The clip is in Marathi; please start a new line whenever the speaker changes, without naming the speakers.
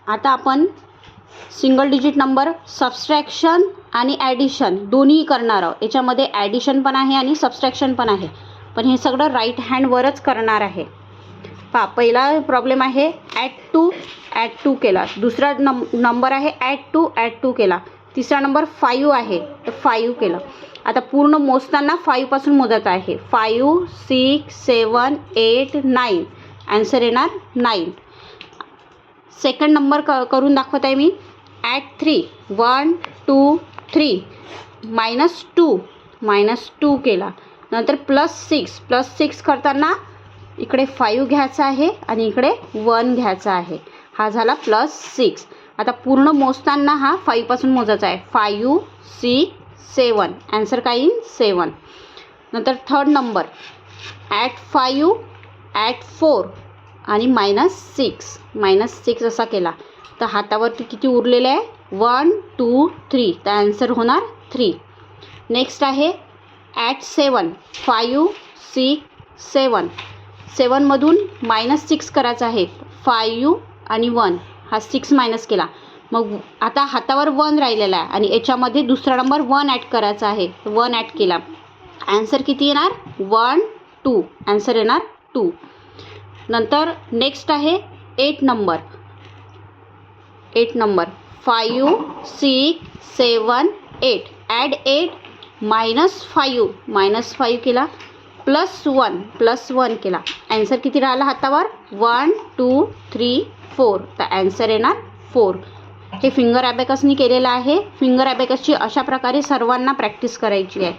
आता आपण सिंगल डिजिट नंबर सबस्ट्रॅक्शन आणि ॲडिशन दोन्ही करणार आहोत. याच्यामध्ये ॲडिशन पण आहे आणि सबस्ट्रॅक्शन पण आहे, पण हे सगळं राईट हँडवरच करणार आहे. पहिला प्रॉब्लेम आहे ॲड टू केला. दुसरा नंबर आहे ॲड टू केला. तिसरा नंबर 5 आहे तर 5 केलं. आता पूर्ण मोजताना 5 पासून मोजायचं आहे. 5 6 7 8 9 आन्सर येणार 9. सेकंड नंबर करून दाखवत आहे मी. ॲड 3 1 2 3 -2 केला. नंतर +6 करताना इकडे 5 घ्यायचा आहे आणि इकडे 1 घ्यायचा आहे. हा झाला +6. आता पूर्ण मोजताना हा 5 पासून मोजायचा आहे. 5 6 7 आन्सर काय येईल 7. नंतर थर्ड नंबर ॲड 5 ॲड 4 आणि -6 असा केला तर हातावरती किती उरलेले आहे 1 2 3 तर आन्सर होणार 3. नेक्स्ट आहे ॲड 7 5 6 7 7मधून -6 करायचं आहे. 5 आणि 1 हा 6 मायनस केला. मग आता हातावर 1 राहिलेला आहे आणि याच्यामध्ये दुसरा नंबर 1 ॲड करायचा आहे. 1 ॲड केला. आन्सर किती येणार 1 2 आन्सर येणार 2. नंतर नेक्स्ट आहे 8 नंबर 5 6 7 8 ॲड 8 -5 केला +1 केला. आन्सर किती राहिला हातावर 1 2 3 4 तर आन्सर येणार 4. हे फिंगर ॲबॅकसनी केलेलं आहे. फिंगर ॲबॅकसची अशा प्रकारे सर्वांना प्रॅक्टिस करायची आहे.